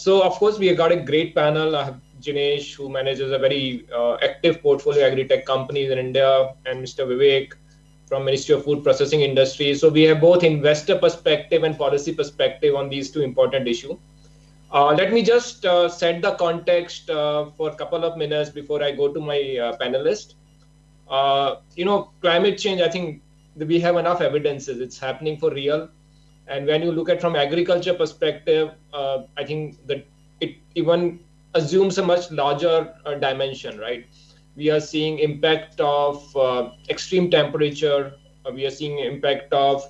So of course, we have got a great panel. I have Jinesh, who manages a very active portfolio agri-tech companies in India, and Mr. Vivek from Ministry of Food Processing Industry. So we have both investor perspective and policy perspective on these two important issues. Let me just set the context for a couple of minutes before I go to my panelist. Climate change, I think we have enough evidences. It's happening for real. And when you look at from agriculture perspective, I think that it even assumes a much larger dimension, right? We are seeing impact of extreme temperature. We are seeing impact of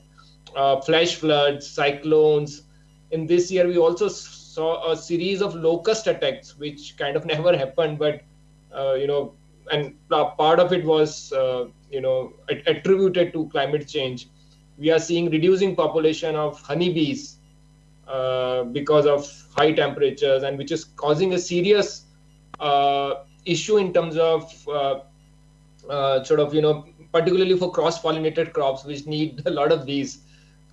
flash floods, cyclones. In this year, we also saw a series of locust attacks, which kind of never happened, but and part of it was attributed to climate change. We are seeing reducing population of honeybees because of high temperatures, and which is causing a serious issue in terms of particularly for cross-pollinated crops, which need a lot of these.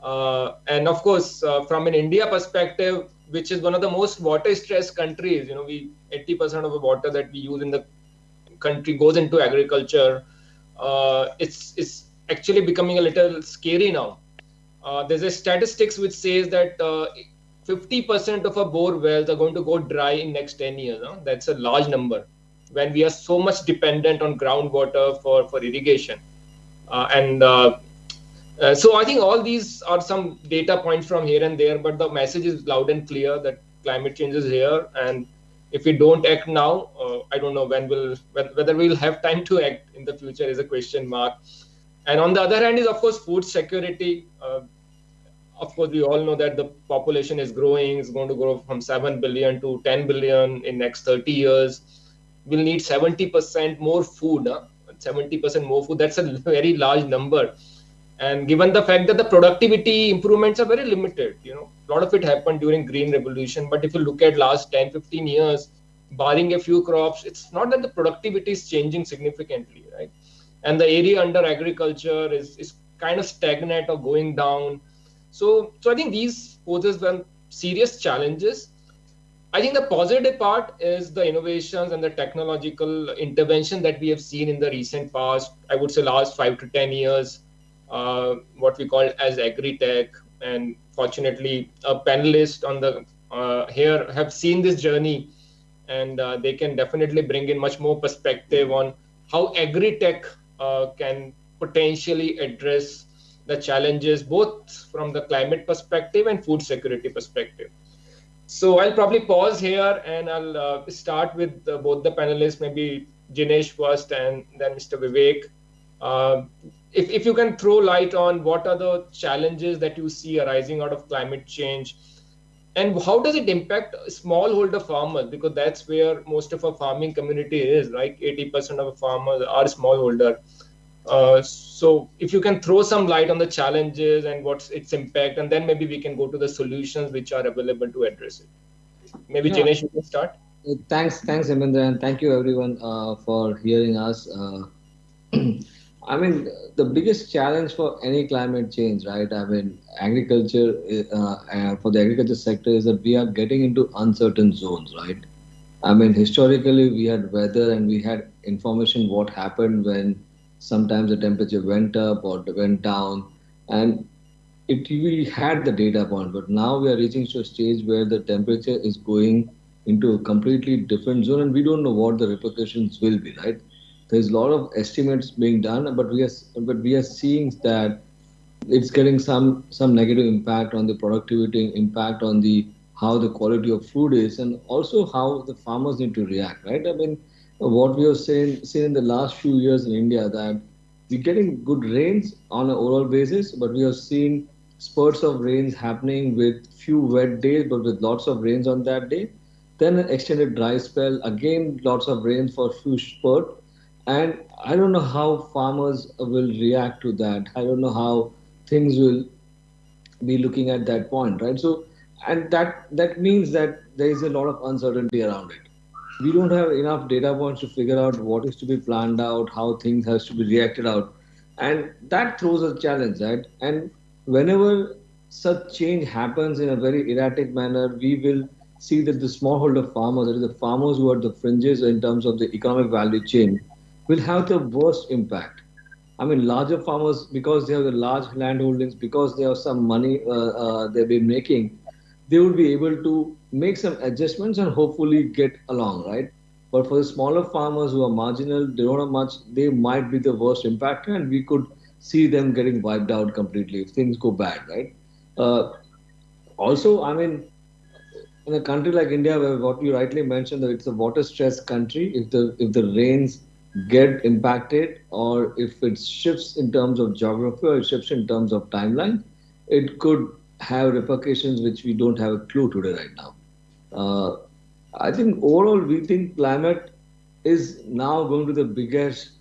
And of course, from an India perspective, which is one of the most water-stressed countries, 80% of the water that we use in the country goes into agriculture. It's actually becoming a little scary now. There's a statistics which says that 50% of our bore wells are going to go dry in next 10 years. That's a large number when we are so much dependent on groundwater for irrigation. So I think all these are some data points from here and there, but the message is loud and clear that climate change is here. And if we don't act now, I don't know whether we'll have time to act in the future is a question mark. And on the other hand is, of course, food security. Of course, we all know that the population is growing. It's going to grow from 7 billion to 10 billion in next 30 years. We'll need 70% more food. 70% more food. That's a very large number. And given the fact that the productivity improvements are very limited, a lot of it happened during Green Revolution. But if you look at last 10, 15 years, barring a few crops, it's not that the productivity is changing significantly, right? And the area under agriculture is kind of stagnant or going down. So I think these poses some serious challenges. I think the positive part is the innovations and the technological intervention that we have seen in the recent past, I would say last 5 to 10 years, what we call as agri-tech. And fortunately, a panelist on the here have seen this journey, and they can definitely bring in much more perspective on how agri-tech can potentially address the challenges both from the climate perspective and food security perspective. So I'll probably pause here, and I'll start with both the panelists, maybe Jinesh first and then Mr. Vivek. If you can throw light on what are the challenges that you see arising out of climate change, and how does it impact smallholder farmers? Because that's where most of our farming community is, right? 80% of farmers are smallholder. So if you can throw some light on the challenges and what's its impact, and then maybe we can go to the solutions which are available to address it. Maybe Jinesh, you can start. Thanks, Hemendra, and thank you everyone for hearing us. I mean, the biggest challenge for any climate change, right? I mean, agriculture for the agriculture sector is that we are getting into uncertain zones, right? I mean, historically, we had weather and we had information what happened when sometimes the temperature went up or went down, and we had the data point. But now we are reaching to a stage where the temperature is going into a completely different zone, and we don't know what the repercussions will be, right? There's a lot of estimates being done, but we are seeing that it's getting some negative impact on the productivity, impact on the how the quality of food is, and also how the farmers need to react, right? I mean, what we have seen in the last few years in India, that we're getting good rains on an overall basis, but we have seen spurts of rains happening with few wet days, but with lots of rains on that day. Then an extended dry spell, again lots of rains for few spurt. And I don't know how farmers will react to that. I don't know how things will be looking at that point, right? So, and that means that there is a lot of uncertainty around it. We don't have enough data points to figure out what is to be planned out, how things has to be reacted out, and that throws a challenge, right? And whenever such change happens in a very erratic manner, we will see that the smallholder farmers, that is the farmers who are the fringes in terms of the economic value chain, will have the worst impact. I mean, larger farmers, because they have the large land holdings, because they have some money they've been making, they would be able to make some adjustments and hopefully get along, right? But for the smaller farmers who are marginal, they don't have much, they might be the worst impacted, and we could see them getting wiped out completely if things go bad, right? Uh, Also, I mean, in a country like India, where what you rightly mentioned that it's a water-stressed country, if the rains get impacted, or if it shifts in terms of geography, or it shifts in terms of timeline, it could have repercussions which we don't have a clue today right now. Uh, I think overall, we think climate is now going to be the biggest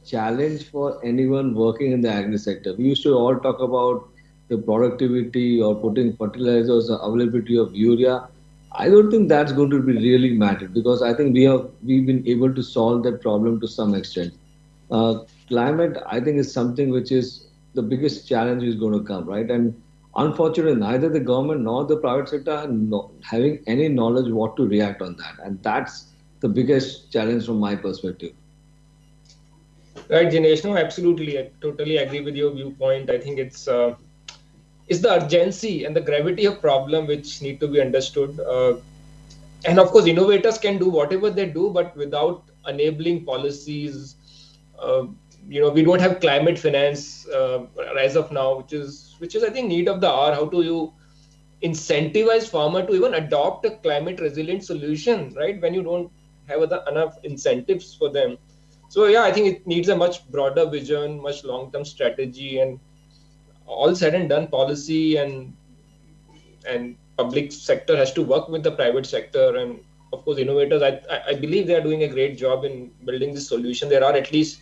challenge for anyone working in the agri sector. We used to all talk about the productivity or putting fertilizers, the availability of urea. I don't think that's going to be really matter, because I think we've been able to solve that problem to some extent. Uh, Climate, I think, is something which is the biggest challenge is going to come, right? And unfortunately, neither the government nor the private sector are having any knowledge what to react on that, and that's the biggest challenge from my perspective. Right, Jinesh. No, absolutely. I totally agree with your viewpoint. I think it's the urgency and the gravity of problem which need to be understood. And of course, innovators can do whatever they do, but without enabling policies, uh, we don't have climate finance as of now, which is I think need of the hour. How do you incentivize farmer to even adopt a climate resilient solution, right? When you don't have enough incentives for them. So yeah, I think it needs a much broader vision, much long-term strategy, and all said and done, policy and public sector has to work with the private sector, and of course innovators. I believe they are doing a great job in building this solution. There are at least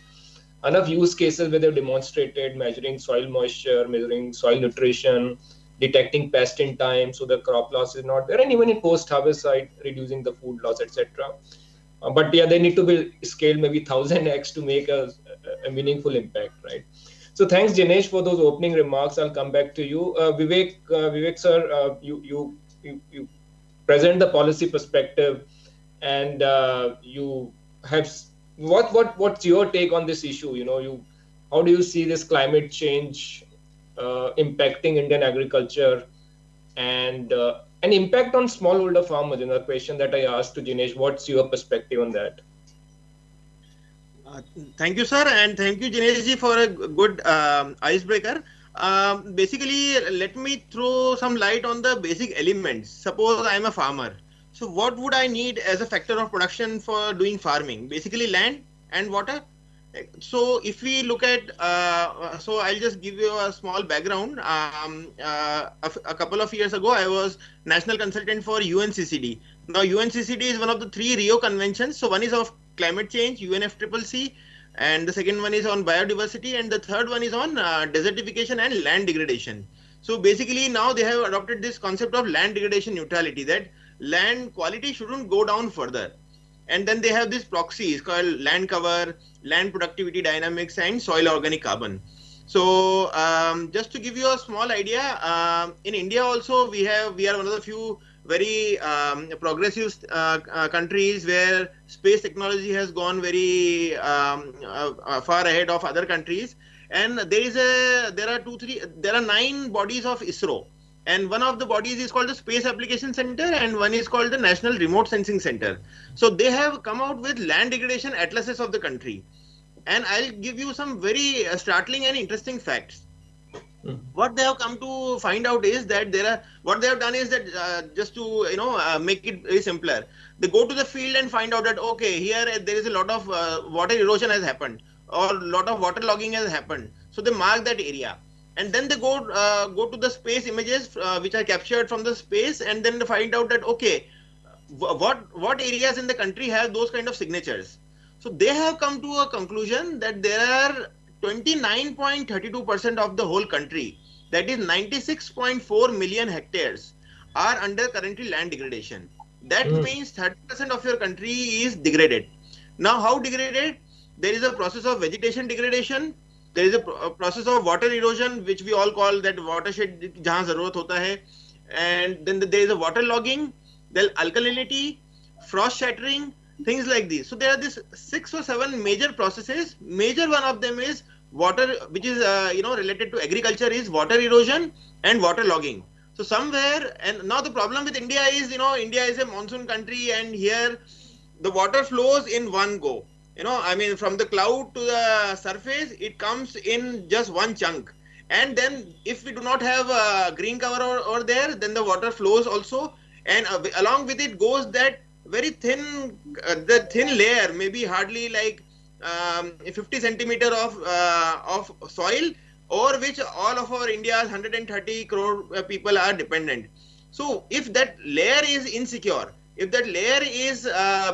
enough use cases where they've demonstrated measuring soil moisture, measuring soil nutrition, detecting pest in time so the crop loss is not there, and even in post-harvest side, reducing the food loss, etc. But yeah, they need to be scaled maybe 1000x to make a meaningful impact, right? So thanks, Jinesh, for those opening remarks. I'll come back to you, Vivek sir. You present the policy perspective, and you have what's your take on this issue? How do you see this climate change impacting Indian agriculture, and an impact on smallholder farmers? The question that I asked to Jinesh, what's your perspective on that? Thank you, sir, and thank you, Jinesh ji, for a good icebreaker. Basically, let me throw some light on the basic elements. Suppose I am a farmer. So what would I need as a factor of production for doing farming? Basically land and water. So if we look at, so I'll just give you a small background. A couple of years ago, I was national consultant for UNCCD. Now UNCCD is one of the 3 Rio conventions. So one is of climate change, UNFCCC, and the second one is on biodiversity, and the third one is on desertification and land degradation. So basically now they have adopted this concept of land degradation neutrality, that land quality shouldn't go down further. And then they have these proxies called land cover, land productivity dynamics, and soil organic carbon. So just to give you a small idea, in India also we are one of the few very progressive countries where space technology has gone very far ahead of other countries. And there are 9 bodies of ISRO. And one of the bodies is called the Space Application Center, and one is called the National Remote Sensing Center. So they have come out with land degradation atlases of the country. And I'll give you some very startling and interesting facts. What they have come to find out is that what they have done is that just to make it very simpler, they go to the field and find out that okay, here there is a lot of water erosion has happened, or a lot of water logging has happened. So they mark that area. And then they go to the space images which are captured from the space, and then they find out that okay, what areas in the country have those kind of signatures. So they have come to a conclusion that there are 29.32% of the whole country, that is 96.4 million hectares, are under currently land degradation. That means 30% of your country is degraded. Now, how degraded? There is a process of vegetation degradation. There is a process of water erosion, which we all call that watershed jahan zarurat hota hai. And then there is a water logging. then alkalinity, frost shattering, things like these. So there are these 6 or 7 major processes. Major one of them is water, which is related to agriculture, is water erosion and water logging. So somewhere, and now the problem with India is, India is a monsoon country, and here the water flows in one go. From the cloud to the surface, it comes in just one chunk. And then if we do not have a green cover over there, then the water flows also. And along with it goes that very thin, the thin layer, maybe hardly like 50 centimeter of soil, over which all of our India's 130 crore people are dependent. So if that layer is insecure, if that layer is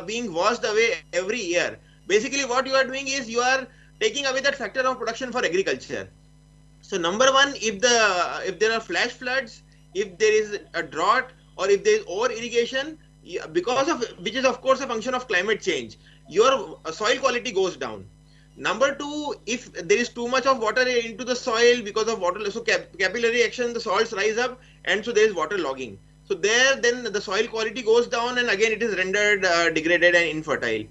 being washed away every year, basically what you are doing is you are taking away that factor of production for agriculture. So number one, if there are flash floods, if there is a drought, or if there is over irrigation, because of which is of course a function of climate change, your soil quality goes down. Number two, if there is too much of water into the soil because of water, so capillary action, the salts rise up, and so there is water logging. So then the soil quality goes down, and again it is rendered degraded and infertile.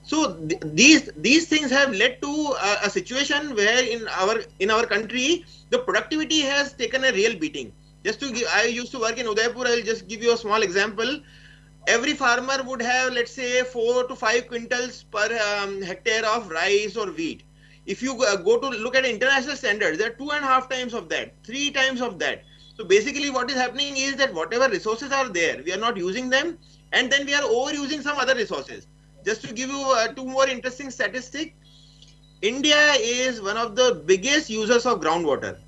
So these things have led to a situation where in our country the productivity has taken a real beating. Just to give, I used to work in Udaipur. I will just give you a small example. Every farmer would have, let's say, 4 to 5 quintals per hectare of rice or wheat. If you go to look at international standards, there are 2.5 times of that, 3 times of that. So basically what is happening is that whatever resources are there, we are not using them, and then we are overusing some other resources. Just to give you 2 more interesting statistics, India is one of the biggest users of groundwater.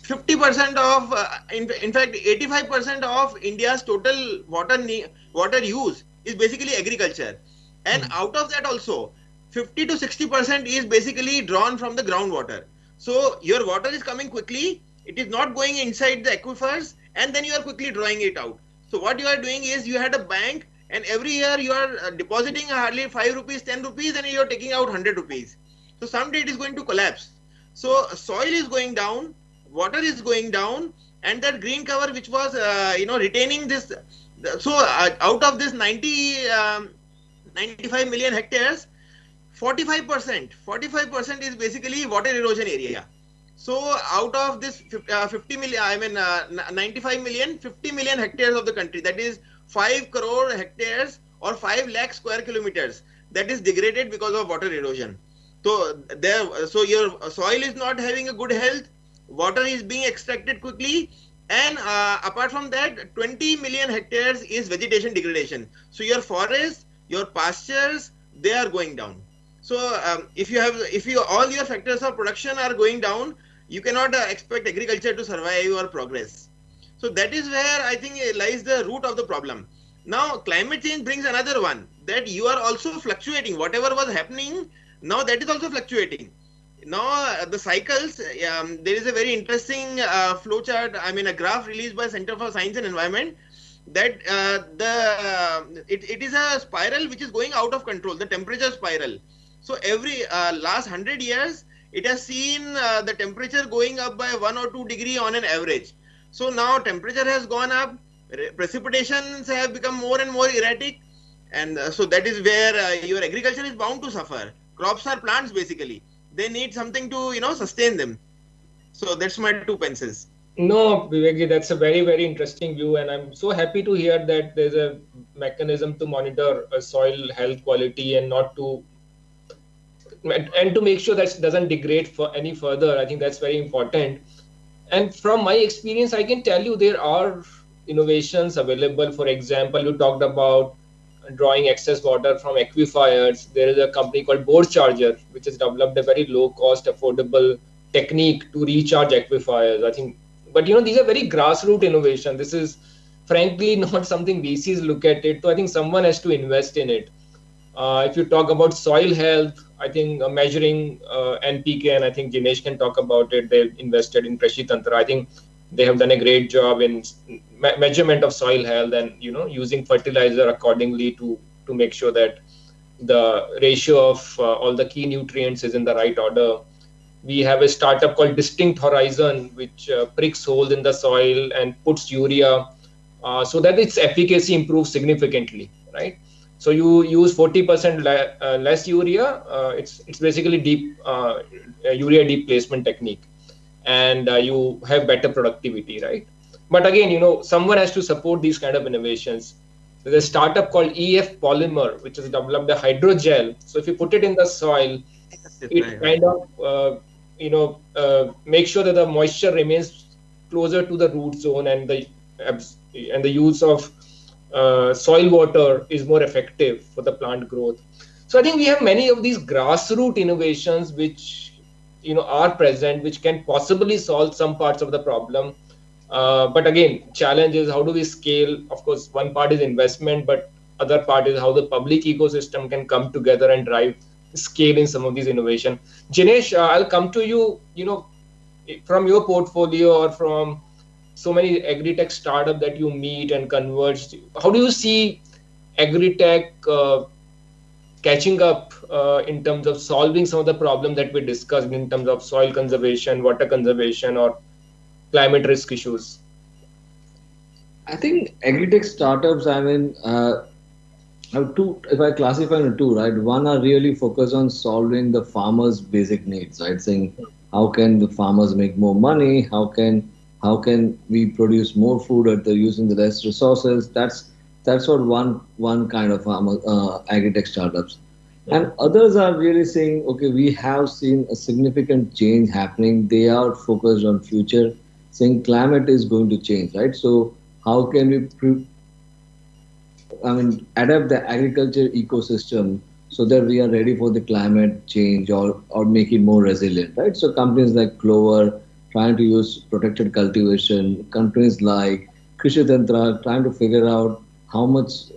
50% of, in fact, 85% of India's total water use is basically agriculture. And out of that also, 50 to 60% is basically drawn from the groundwater. So your water is coming quickly, it is not going inside the aquifers, and then you are quickly drawing it out. So what you are doing is you had a bank, and every year you are depositing hardly 5 rupees, 10 rupees, and you are taking out 100 rupees. So someday it is going to collapse. So soil is going down, water is going down, and that green cover which was retaining this. So out of this 95 million hectares, 45% is basically water erosion area. So out of this 50 million, 95 million, 50 million hectares of the country, that is 5 crore hectares or 5 lakh square kilometers, that is degraded because of water erosion. So your soil is not having a good health, water is being extracted quickly, and apart from that, 20 million hectares is vegetation degradation. So your forests, your pastures, they are going down. So if all your factors of production are going down, you cannot expect agriculture to survive or progress. So that is where I think lies the root of the problem. Now climate change brings another one, that you are also fluctuating. Whatever was happening, now that is also fluctuating. Now the cycles, there is a very interesting flowchart, a graph released by Center for Science and Environment, that it is a spiral which is going out of control, the temperature spiral. So every last 100 years, it has seen the temperature going up by 1 or 2 degrees on an average. So now temperature has gone up, precipitations have become more and more erratic, and so that is where your agriculture is bound to suffer. Crops are plants basically. They need something to sustain them. So that's my 2 pences. No, Vivekji, that's a very, very interesting view, and I'm so happy to hear that there's a mechanism to monitor soil health quality and to make sure that it doesn't degrade for any further. I think that's very important. And from my experience, I can tell you there are innovations available. For example, you talked about drawing excess water from aquifers. There is a company called Bore Charger, which has developed a very low cost, affordable technique to recharge aquifers. I think, but these are very grassroots innovation. This is frankly not something VCs look at it. So I think someone has to invest in it. If you talk about soil health, I think measuring NPK, and I think Jinesh can talk about it. They've invested in Krishi Tantra. I think they have done a great job in measurement of soil health and using fertilizer accordingly to make sure that the ratio of all the key nutrients is in the right order. We have a startup called Distinct Horizon, which pricks holes in the soil and puts urea so that its efficacy improves significantly, right? So you use 40% less urea. It's basically deep urea deep placement technique, and you have better productivity, right? But again, someone has to support these kind of innovations. There's a startup called EF Polymer, which has developed a hydrogel. So if you put it in the soil, it kind of make sure that the moisture remains closer to the root zone, and the use of soil water is more effective for the plant growth. So I think we have many of these grassroots innovations which are present, which can possibly solve some parts of the problem. But again, challenge is how do we scale? Of course, one part is investment, but other part is how the public ecosystem can come together and drive scale in some of these innovation. Jinesh, I'll come to you. From your portfolio or from so many agri-tech startup that you meet and converge, how do you see agri-tech catching up in terms of solving some of the problems that we discussed in terms of soil conservation, water conservation, or climate risk issues? I think agri-tech startups, have two, if I classify into two, right? One are really focused on solving the farmers' basic needs, right? Saying how can the farmers make more money? How can we produce more food at the using the less resources? That's what one kind of agri-tech startups. And others are really saying, okay, we have seen a significant change happening. They are focused on future, saying climate is going to change, right? So how can we adapt the agriculture ecosystem so that we are ready for the climate change or make it more resilient, right? So companies like Clover trying to use protected cultivation, companies like Krishi Tantra trying to figure out how much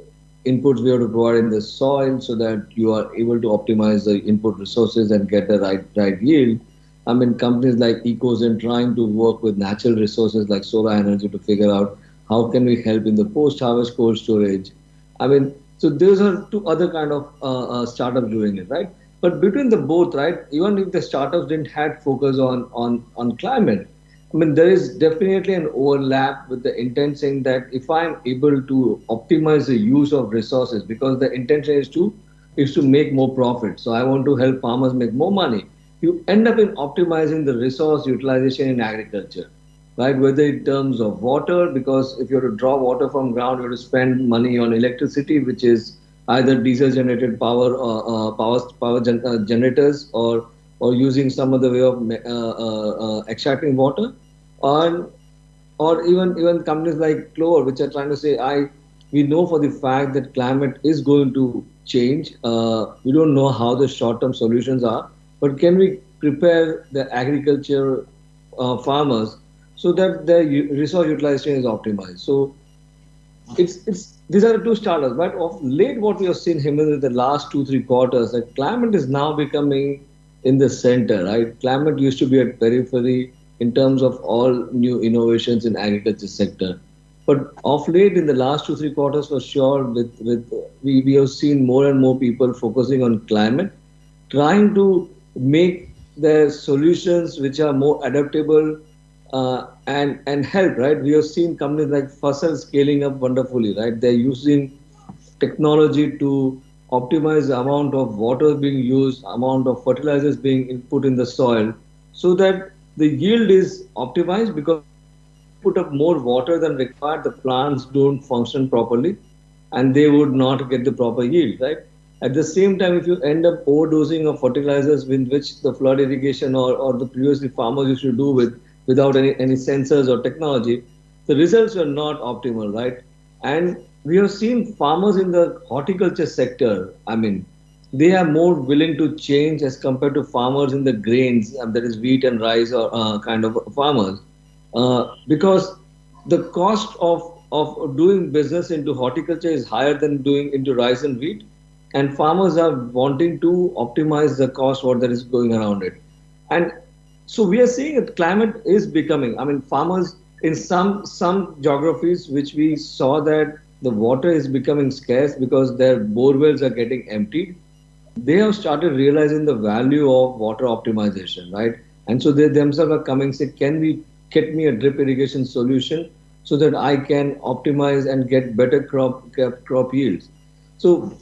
inputs we have to provide in the soil so that you are able to optimize the input resources and get the right yield. Companies like Ecozen trying to work with natural resources like solar energy to figure out how can we help in the post-harvest cold storage. So those are two other kind of startups doing it, right? But between the both, right, even if the startups didn't have focus on climate, there is definitely an overlap with the intent saying that if I'm able to optimize the use of resources, because the intention is to make more profit. So I want to help farmers make more money. You end up in optimizing the resource utilization in agriculture, right? Whether in terms of water, because if you have to draw water from ground, you have to spend money on electricity, which is either diesel generated generators or using some other way of extracting water, or even companies like Clover, which are trying to say, we know for the fact that climate is going to change. We don't know how the short-term solutions are, but can we prepare the agriculture farmers so that the resource utilization is optimized? So these are the two starters. But of late, what we have seen, Hemendra, the last 2-3 quarters, that climate is now becoming in the center, right? Climate used to be at periphery in terms of all new innovations in agriculture sector. But of late, in the last 2-3 quarters, for sure, we have seen more and more people focusing on climate, trying to make the solutions which are more adaptable and help, right? We have seen companies like Fasal scaling up wonderfully, right? They're using technology to optimize the amount of water being used, amount of fertilizers being put in the soil, so that the yield is optimized, because put up more water than required, the plants don't function properly and they would not get the proper yield, right? At the same time, if you end up overdosing of fertilizers, with which the flood irrigation or the previously farmers used to do without any sensors or technology, the results are not optimal, right? And we have seen farmers in the horticulture sector, they are more willing to change as compared to farmers in the grains, that is wheat and rice or kind of farmers, because the cost of doing business into horticulture is higher than doing into rice and wheat, and farmers are wanting to optimize the cost what that is going around it. And so we are seeing that climate is becoming, farmers in some geographies which we saw that the water is becoming scarce because their bore wells are getting emptied, they have started realizing the value of water optimization, right? And so they themselves are coming, say, can we get me a drip irrigation solution so that I can optimize and get better crop yields. So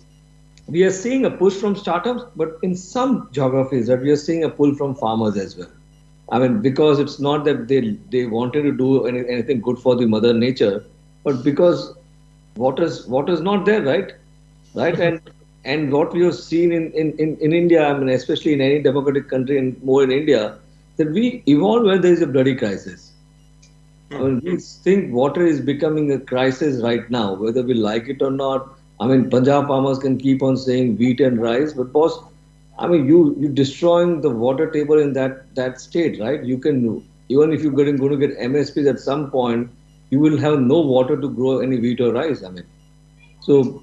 we are seeing a push from startups, but in some geographies that we are seeing a pull from farmers as well. I mean, because it's not that they wanted to do anything good for the mother nature, but because water's not there, right, and what we have seen in India, I mean, especially in any democratic country and more in India, that we evolve when there is a bloody crisis. I mean, we think water is becoming a crisis right now, whether we like it or not. I mean, Punjab farmers can keep on saying wheat and rice, but boss, I mean, you destroying the water table in that state, right? You can, even if you're going to get MSPs at some point, you will have no water to grow any wheat or rice. I mean, so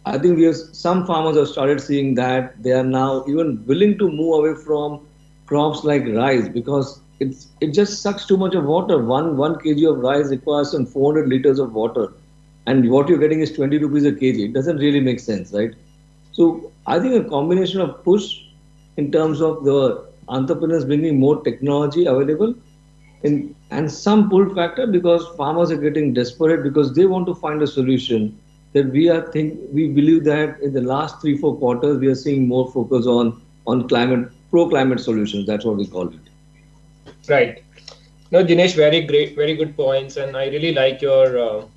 I think some farmers have started seeing that they are now even willing to move away from crops like rice because it just sucks too much of water. One kg of rice requires some 400 liters of water, and what you're getting is 20 rupees a kg. It doesn't really make sense, right? So I think a combination of push in terms of the entrepreneurs bringing more technology available, and some pull factor because farmers are getting desperate because they want to find a solution. That we believe that in the last 3-4 quarters we are seeing more focus on pro climate solutions. That's what we call it. Right. No, Dinesh, very good points, and I really like your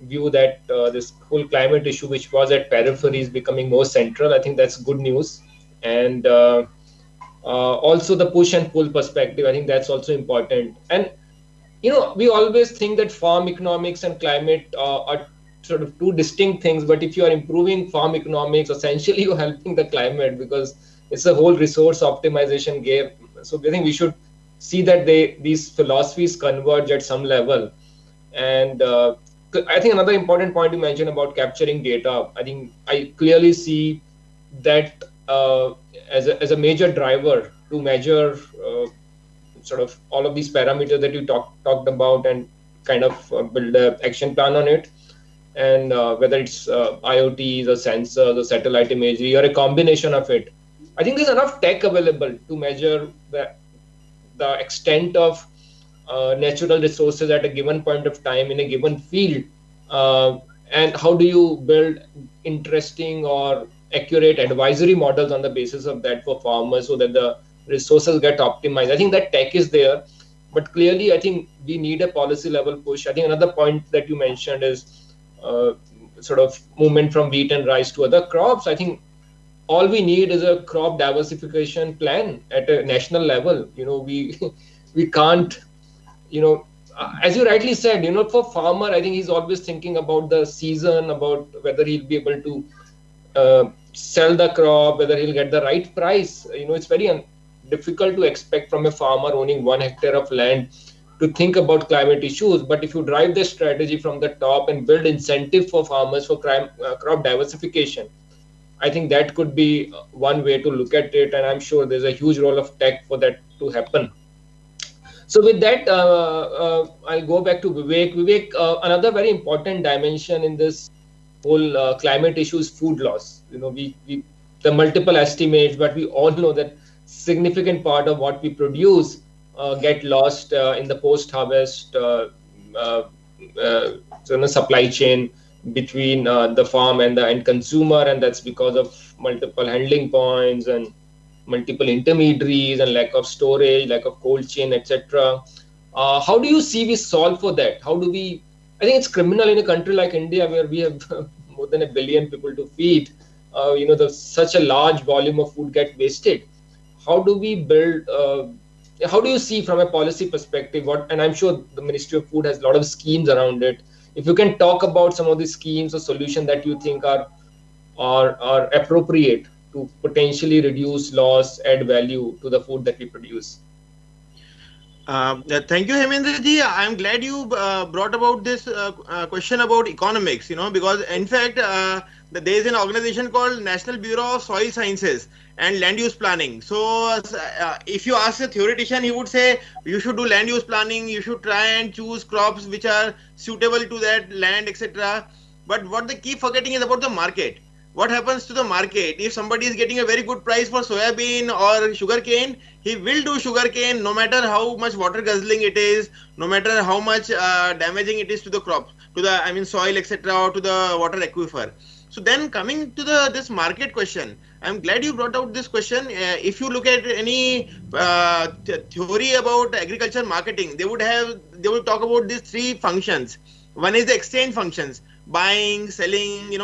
view that this whole climate issue, which was at periphery, is becoming more central. I think that's good news, and also the push and pull perspective. I think that's also important. And we always think that farm economics and climate are sort of two distinct things. But if you are improving farm economics, essentially you're helping the climate because it's a whole resource optimization game. So I think we should see that these philosophies converge at some level. And I think another important point you mentioned about capturing data, I think I clearly see that as a major driver to measure sort of all of these parameters that you talked about and kind of build an action plan on it. And whether it's IoTs or sensors or satellite imagery or a combination of it, I think there's enough tech available to measure the extent of natural resources at a given point of time in a given field, and how do you build interesting or accurate advisory models on the basis of that for farmers so that the resources get optimized. I think that tech is there, but clearly I think we need a policy level push. I think another point that you mentioned is sort of movement from wheat and rice to other crops. I think all we need is a crop diversification plan at a national level. We can't, as you rightly said, for farmer, I think he's always thinking about the season, about whether he'll be able to sell the crop, whether he'll get the right price. It's very difficult to expect from a farmer owning 1 hectare of land to think about climate issues. But if you drive the strategy from the top and build incentive for farmers for crop diversification, I think that could be one way to look at it. And I'm sure there's a huge role of tech for that to happen. So with that, I'll go back to Vivek. Vivek, another very important dimension in this whole climate issue is food loss. The multiple estimates, but we all know that significant part of what we produce get lost in the post-harvest supply chain between the farm and the end consumer, and that's because of multiple handling points and multiple intermediaries and lack of storage, lack of cold chain, etc. How do you see we solve for that? I think it's criminal in a country like India where we have more than 1 billion people to feed. Such a large volume of food get wasted. How do we build? How do you see from a policy perspective? And I'm sure the Ministry of Food has a lot of schemes around it. If you can talk about some of the schemes or solutions that you think are appropriate to potentially reduce loss, add value to the food that we produce. Thank you, Hemendra ji. I'm glad you brought about this question about economics, because in fact, there is an organization called National Bureau of Soil Sciences and Land Use Planning. So if you ask a theoretician, he would say you should do land use planning, you should try and choose crops which are suitable to that land, etc. But what they keep forgetting is about the market. what happens to the market? If somebody is getting a very good price for soybean or sugarcane, he will do sugarcane no matter how much water guzzling it is, no matter how much damaging it is to the crops, to the soil, etc., or to the water aquifer. So then coming to this market question, I'm glad you brought out this question. If you look at any theory about agriculture marketing, they would talk about these three functions. One is the exchange functions, buying, selling,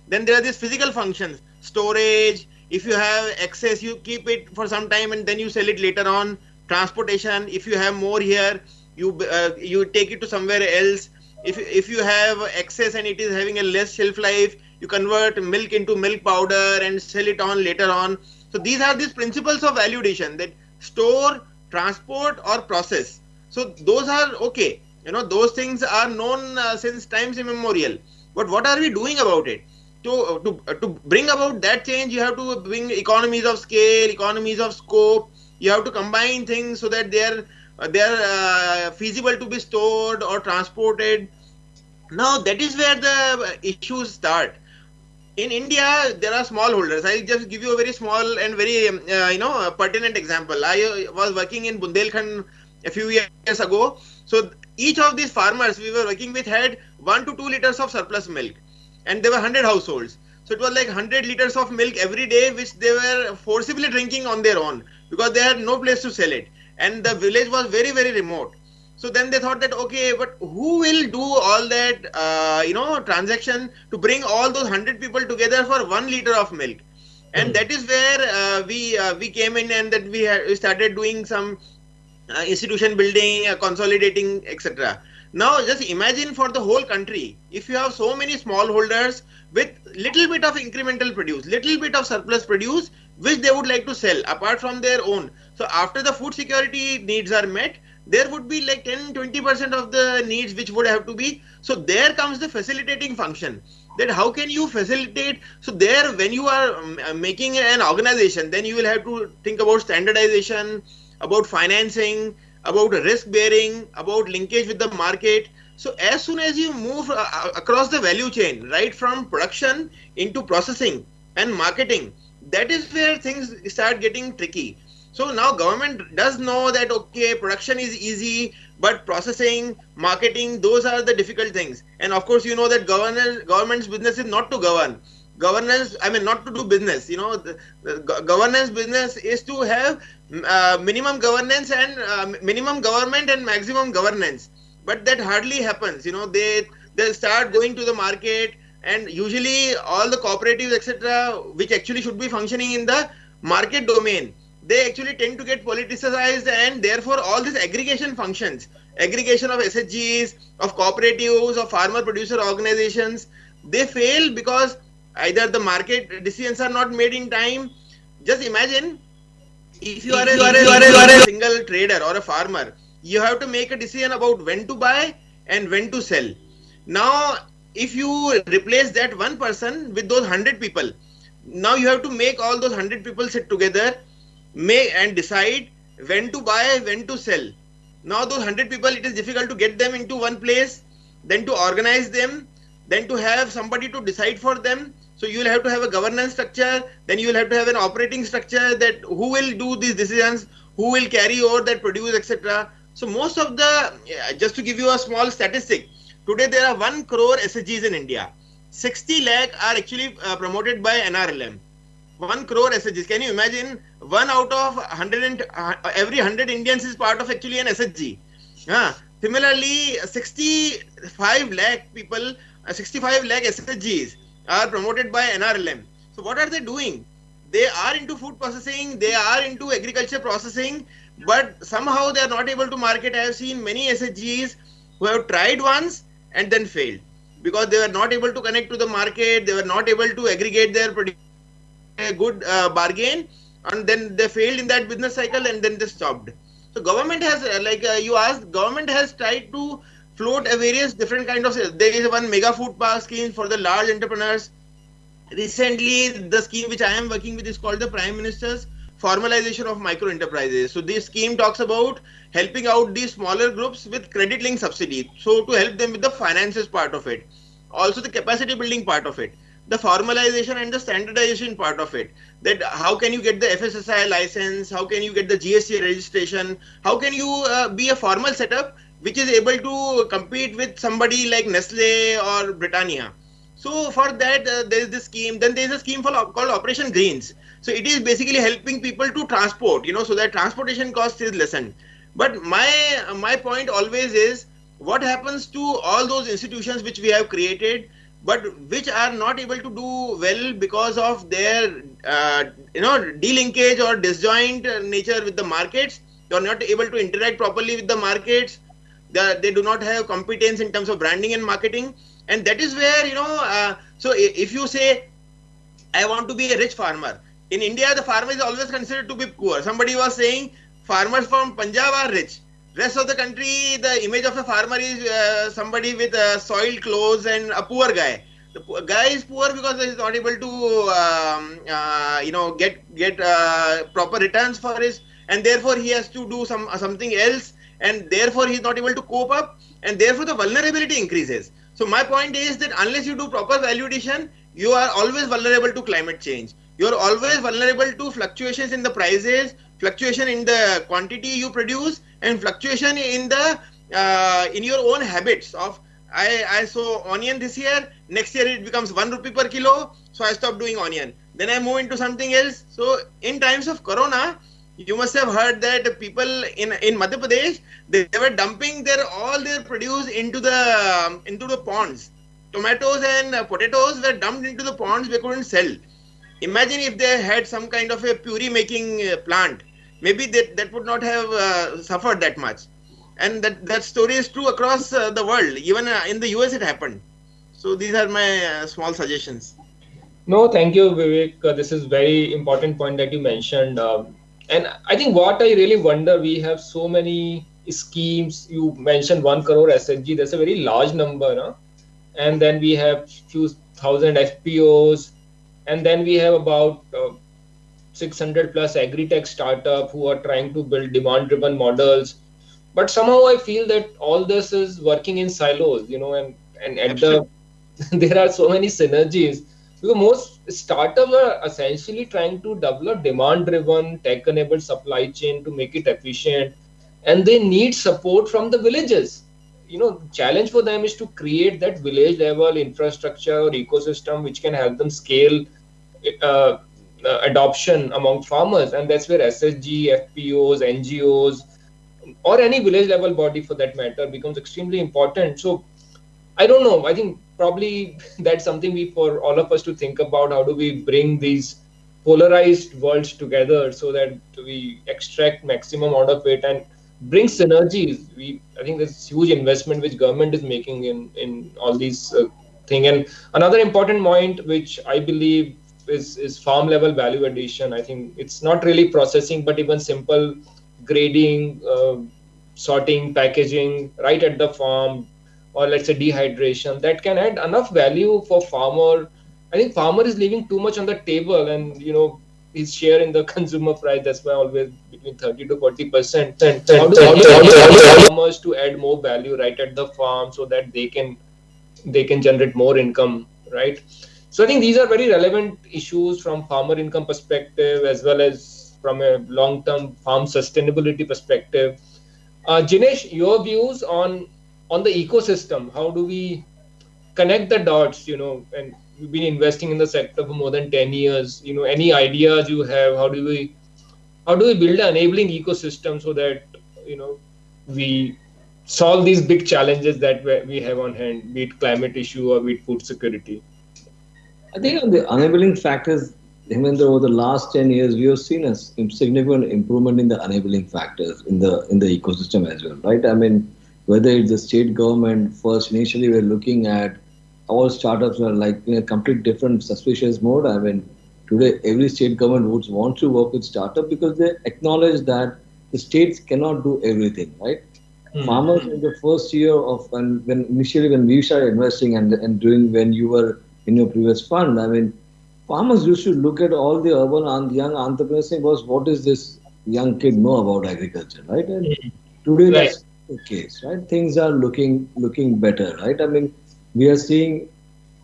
Then there are these physical functions, storage. If you have excess, you keep it for some time and then you sell it later on. Transportation. If you have more here, you take it to somewhere else. If you have excess and it is having a less shelf life, you convert milk into milk powder and sell it on later on. So these are these principles of value addition, that store, transport or process. So those are okay. Those things are known since times immemorial. But what are we doing about it? To bring about that change, you have to bring economies of scale, economies of scope. You have to combine things so that they are feasible to be stored or transported. Now that is where the issues start. In India, there are smallholders. I'll just give you a very small and very pertinent example. I was working in Bundelkhand a few years ago. So each of these farmers we were working with had 1 to 2 liters of surplus milk, and there were 100 households. So it was like 100 liters of milk every day, which they were forcibly drinking on their own because they had no place to sell it, and the village was very, very remote. So then they thought that, okay, but who will do all that, transaction to bring all those 100 people together for 1 liter of milk? And that is where we came in, and that we started doing some institution building, consolidating, etc. Now just imagine for the whole country, if you have so many smallholders with little bit of incremental produce, little bit of surplus produce, which they would like to sell apart from their own. So after the food security needs are met, there would be like 10-20% of the needs which would have to be. So there comes the facilitating function, that how can you facilitate. So there, when you are making an organization, then you will have to think about standardization, about financing, about risk bearing, about linkage with the market. So as soon as you move across the value chain, right from production into processing and marketing, that is where things start getting tricky. So now government does know that, okay, production is easy, but processing, marketing, those are the difficult things. And of course, you know that government's business is not to govern. Governance, not to do business. The governance business is to have minimum governance and minimum government and maximum governance. But that hardly happens. They start going to the market, and usually all the cooperatives, etc., which actually should be functioning in the market domain, they actually tend to get politicized, and therefore all these aggregation functions, aggregation of SHGs, of cooperatives, of farmer producer organizations, they fail because either the market decisions are not made in time. Just imagine if you are a single trader or a farmer, you have to make a decision about when to buy and when to sell. Now, if you replace that one person with those 100 people, now you have to make all those 100 people sit together, and decide when to buy, when to sell. Now those 100 people, it is difficult to get them into one place, then to organize them, then to have somebody to decide for them. So you will have to have a governance structure, then you will have to have an operating structure, that who will do these decisions, who will carry over that produce, etc. So most of just to give you a small statistic, today there are 1 crore SHGs in India. 60 lakh are actually promoted by NRLM. 1 crore SHGs. Can you imagine? 1 out of 100, every 100 Indians is part of actually an SHG. Similarly, 65 lakh people, 65 lakh SHGs are promoted by NRLM. So what are they doing? They are into food processing, they are into agriculture processing, but somehow they are not able to market. I have seen many SHGs who have tried once and then failed because they were not able to connect to the market, they were not able to aggregate their produce, a good bargain, and then they failed in that business cycle, and then they stopped. So government has, you asked, government has tried to float a various different kind of, there is one mega food park scheme for the large entrepreneurs. Recently, the scheme which I am working with is called the Prime Minister's Formalization of Micro Enterprises. So this scheme talks about helping out these smaller groups with credit link subsidy. So to help them with the finances part of it, also the capacity building part of it. the formalization and the standardization part of it. That how can you get the FSSAI license? How can you get the GST registration? How can you be a formal setup which is able to compete with somebody like Nestle or Britannia? So for that, there is this scheme. Then there is a scheme called Operation Greens. So it is basically helping people to transport, so that transportation cost is lessened. But my point always is, what happens to all those institutions which we have created, but which are not able to do well because of their delinkage or disjoint nature with the markets. They are not able to interact properly with the markets. They do not have competence in terms of branding and marketing. And that is where, so if you say, I want to be a rich farmer, in India, the farmer is always considered to be poor. Somebody was saying farmers from Punjab are rich. Rest of the country, the image of a farmer is somebody with soiled clothes and a poor guy. The guy is poor because he is not able to, get proper returns for his, and therefore he has to do something else, and therefore he is not able to cope up, and therefore the vulnerability increases. So my point is that unless you do proper value addition, you are always vulnerable to climate change. You are always vulnerable to fluctuations in the prices, fluctuation in the quantity you produce, and fluctuation in the in your own habits of, I sow onion this year, next year it becomes 1 rupee per kilo, so I stop doing onion. Then I move into something else. So in times of Corona, you must have heard that people in Madhya Pradesh, they were dumping all their produce into the ponds. Tomatoes and potatoes were dumped into the ponds. They couldn't sell. Imagine if they had some kind of a puree making plant. Maybe that would not have suffered that much. And that story is true across the world. Even in the US it happened. So these are my small suggestions. No, thank you, Vivek. This is very important point that you mentioned. And I think what I really wonder, we have so many schemes. You mentioned 1 crore SHG. That's a very large number. No? And then we have few thousand FPOs. And then we have about 600 plus agri-tech startup who are trying to build demand-driven models. But somehow I feel that all this is working in silos, and at there are so many synergies. Because most startups are essentially trying to develop demand-driven, tech-enabled supply chain to make it efficient, and they need support from the villages. The challenge for them is to create that village-level infrastructure or ecosystem which can help them scale adoption among farmers, and that's where SSG, FPOs, NGOs, or any village-level body for that matter becomes extremely important. So I don't know. I think probably that's something for all of us to think about. How do we bring these polarized worlds together so that we extract maximum out of it and bring synergies? I think there's huge investment which government is making in all these things. And another important point which I believe is farm level value addition. I think it's not really processing, but even simple grading, sorting, packaging right at the farm, or let's say dehydration, that can add enough value for farmer. I think farmer is leaving too much on the table, and his share in the consumer price, that's why always between 30 to 40%. How do we farmers to add more value right at the farm so that they can generate more income, right? So I think these are very relevant issues from farmer income perspective as well as from a long-term farm sustainability perspective. Jinesh, your views on the ecosystem. How do we connect the dots, and you've been investing in the sector for more than 10 years, any ideas you have? How do we build an enabling ecosystem so that, we solve these big challenges that we have on hand, be it climate issue or be it food security? I think on the enabling factors, Hemendra, over the last 10 years, we have seen a significant improvement in the enabling factors in the ecosystem as well, right? I mean, whether it's the state government, first initially we're looking at all startups are like in a complete different suspicious mode. I mean, today every state government would want to work with startup because they acknowledge that the states cannot do everything, right? Farmers in the first year of when we started investing and doing when you were in your previous fund, I mean, farmers used to look at all the urban and young entrepreneurs saying, what does this young kid know about agriculture, right? And today that's the case, right? Things are looking better, right? I mean, we are seeing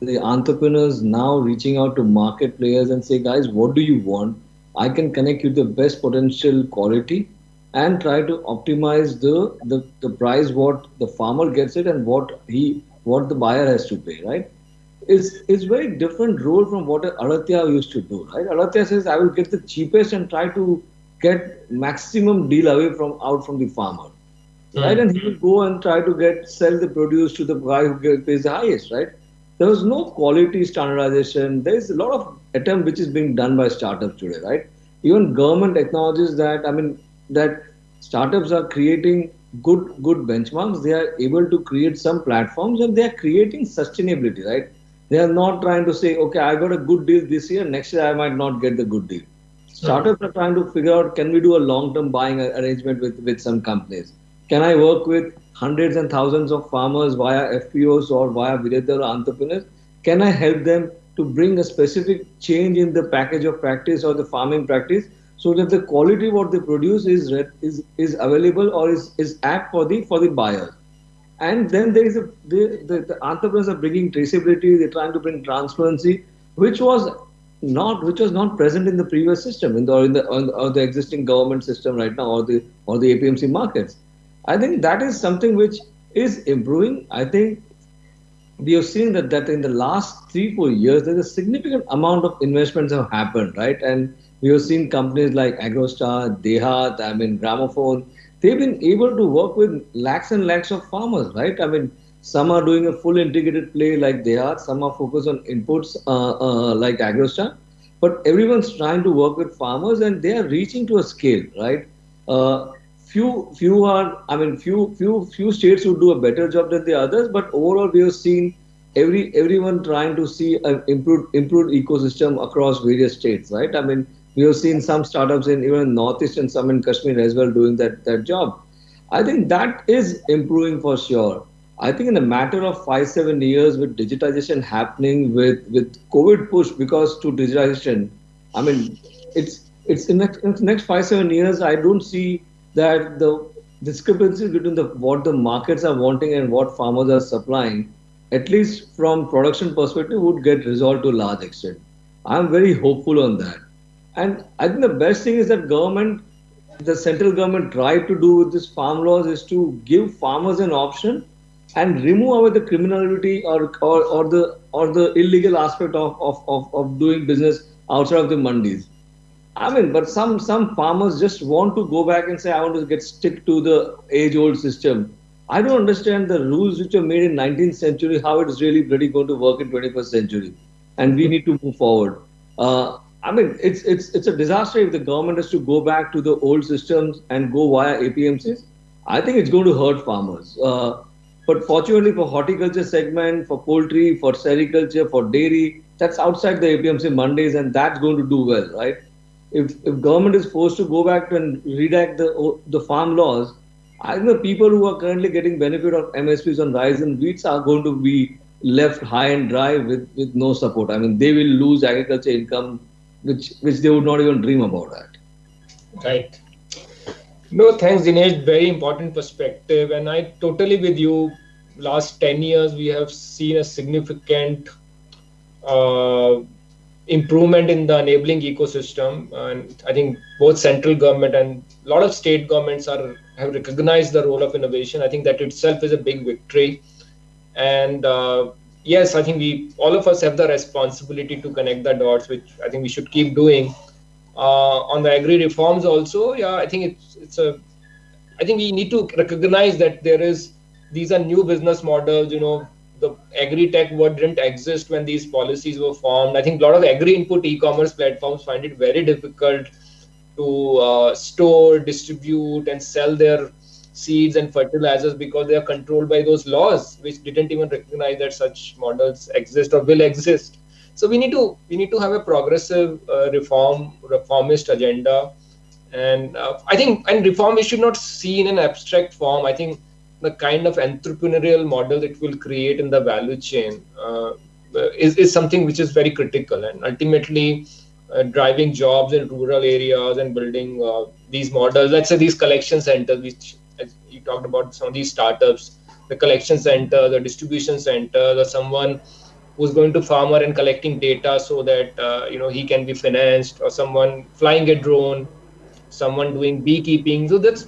the entrepreneurs now reaching out to market players and say, guys, what do you want? I can connect you the best potential quality and try to optimize the price what the farmer gets it and what the buyer has to pay, right? Is very different role from what Aratya used to do, right? Aratya says, I will get the cheapest and try to get maximum deal away from out from the farmer, right? And he will go and try to sell the produce to the guy who pays the highest, right? There was no quality standardization. There is a lot of attempt which is being done by startups today, right? Even government acknowledges that. I mean, that startups are creating good benchmarks. They are able to create some platforms and they are creating sustainability, right? They are not trying to say, okay, I got a good deal this year, next year I might not get the good deal. Startups are trying to figure out, can we do a long-term buying arrangement with some companies? Can I work with hundreds and thousands of farmers via FPOs or via Viredar entrepreneurs? Can I help them to bring a specific change in the package of practice or the farming practice so that the quality what they produce is available or is apt for the buyer? And then there is the entrepreneurs are bringing traceability. They're trying to bring transparency, which was not present in the previous system or the existing government system right now or the APMC markets. I think that is something which is improving. I think we have seen that in the last 3-4 years there is a significant amount of investments have happened, right? And we have seen companies like Agrostar, Dehat, I mean Gramophone. They've been able to work with lakhs and lakhs of farmers, right? I mean, some are doing a full integrated play like Dehat, some are focused on inputs like Agrostar, but everyone's trying to work with farmers and they are reaching to a scale, right? Few states would do a better job than the others, but overall we have seen everyone trying to see an improved ecosystem across various states, right? I mean, we have seen some startups in even Northeast and some in Kashmir as well doing that job. I think that is improving for sure. I think in a matter of 5-7 years with digitization happening, with COVID push because to digitization, I mean, it's in the next 5-7 years, I don't see that the discrepancy between what the markets are wanting and what farmers are supplying, at least from production perspective, would get resolved to a large extent. I'm very hopeful on that. And I think the best thing is that the central government tried to do with this farm laws is to give farmers an option and remove away the criminality or the illegal aspect of doing business outside of the mandis. I mean, but some farmers just want to go back and say, I want to stick to the age-old system. I don't understand the rules which were made in 19th century, how it is really going to work in 21st century. And we need to move forward. I mean, it's a disaster if the government has to go back to the old systems and go via APMCs. I think it's going to hurt farmers. But fortunately for horticulture segment, for poultry, for sericulture, for dairy, that's outside the APMC mandis and that's going to do well, right? If government is forced to go back and redact the farm laws, I think the people who are currently getting benefit of MSPs on rice and wheats are going to be left high and dry with no support. I mean, they will lose agriculture income, which they would not even dream about that. Right. No, thanks, Dinesh. Very important perspective. And I totally with you. Last 10 years, we have seen a significant improvement in the enabling ecosystem. And I think both central government and a lot of state governments have recognized the role of innovation. I think that itself is a big victory. And yes, I think all of us have the responsibility to connect the dots, which I think we should keep doing. On the agri reforms also, yeah, I think I think we need to recognize that these are new business models. The agri-tech word didn't exist when these policies were formed. I think a lot of agri-input e-commerce platforms find it very difficult to store, distribute, and sell their seeds and fertilizers because they are controlled by those laws, which didn't even recognize that such models exist or will exist. So we need to have a progressive reformist agenda, and I think reform we should not see in an abstract form. I think the kind of entrepreneurial model it will create in the value chain is something which is very critical, and ultimately driving jobs in rural areas and building these models. Let's say these collection centers, which as you talked about some of these startups, the collection center, the distribution center, or someone who's going to farmer and collecting data so that he can be financed, or someone flying a drone, someone doing beekeeping. So that's,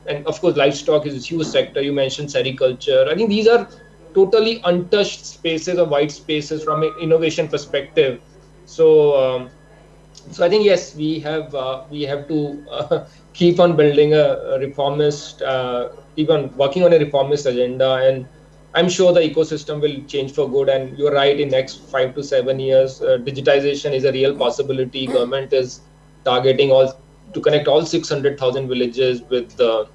and of course livestock is a huge sector. You mentioned sericulture. I think these are totally untouched spaces or white spaces from an innovation perspective. So I think yes, we have to keep on building a reformist, keep on working on a reformist agenda, and I'm sure the ecosystem will change for good. And you're right, in next 5 to 7 years, digitization is a real possibility. Government is targeting all to connect all 600,000 villages with the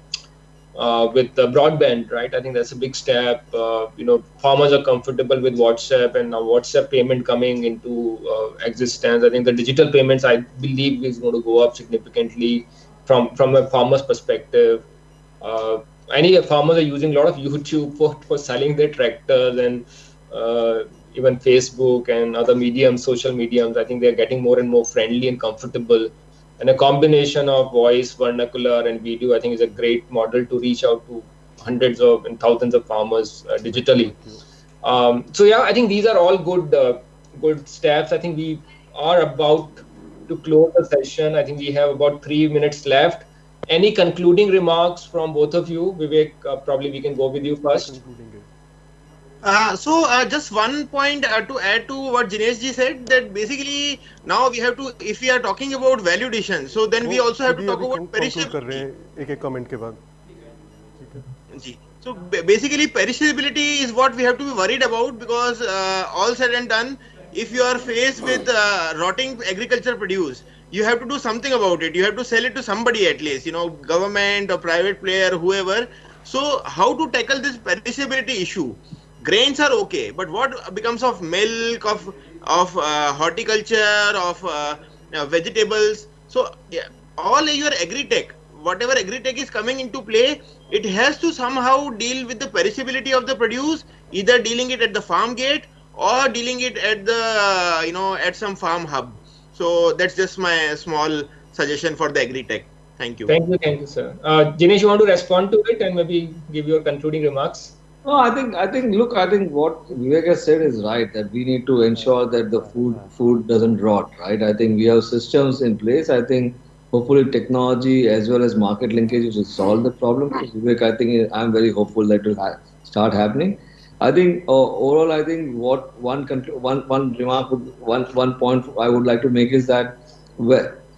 broadband, right? I think that's a big step. Farmers are comfortable with WhatsApp, and now WhatsApp payment coming into existence. I think the digital payments, I believe, is going to go up significantly from a farmer's perspective. Any farmers are using a lot of YouTube for selling their tractors, and even Facebook and other mediums, social mediums. I think they're getting more and more friendly and comfortable. And a combination of voice, vernacular, and video, I think, is a great model to reach out to hundreds of and thousands of farmers digitally. So yeah, I think these are all good steps. I think we are about to close the session. I think we have about 3 minutes left. Any concluding remarks from both of you? Vivek, probably we can go with you first. Just one point to add to what Jinesh ji said, that basically now we have to, if we are talking about value addition, so then we also have to talk about perishability. So basically perishability is what we have to be worried about, because all said and done, if you are faced with rotting agriculture produce, you have to do something about it. You have to sell it to somebody, at least, government or private player, whoever. So how to tackle this perishability issue? Grains are okay, but what becomes of milk, of horticulture, of vegetables? So yeah, all your agri-tech, whatever agri-tech is coming into play, it has to somehow deal with the perishability of the produce, either dealing it at the farm gate or dealing it at the at some farm hub. So that's just my small suggestion for the agri-tech. Thank you. Thank you, sir. Jinesh, you want to respond to it and maybe give your concluding remarks? No, I think what Vivek has said is right, that we need to ensure that the food doesn't rot, right? I think we have systems in place. I think hopefully technology as well as market linkages will solve the problem. Vivek, I think I'm very hopeful that it will start happening. I think overall, I think what one point I would like to make is that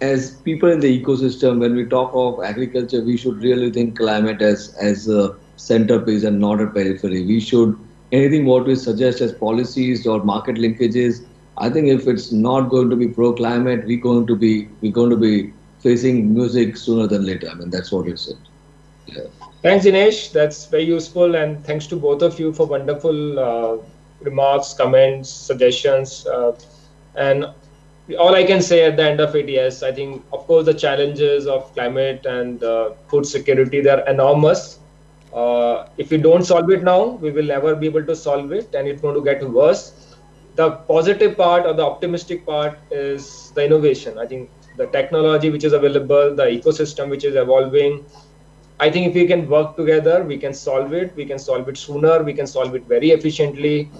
as people in the ecosystem, when we talk of agriculture, we should really think climate as a centerpiece and not a periphery. We should, anything what we suggest as policies or market linkages, I think if it's not going to be pro-climate, we're going to be facing music sooner than later. I mean, that's what it said. Yeah. Thanks, Dinesh. That's very useful, and thanks to both of you for wonderful remarks, comments, suggestions. And all I can say at the end of it, yes, I think, of course, the challenges of climate and food security, they're enormous. If we don't solve it now, we will never be able to solve it, and it's going to get worse. The positive part or the optimistic part is the innovation. I think the technology which is available, the ecosystem which is evolving, I think if we can work together, we can solve it. We can solve it sooner. We can solve it very efficiently.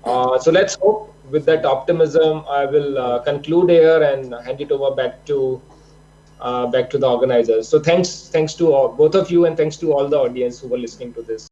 So let's hope. With that optimism, I will conclude here and hand it over back to the organizers. So thanks to both of you, and thanks to all the audience who were listening to this.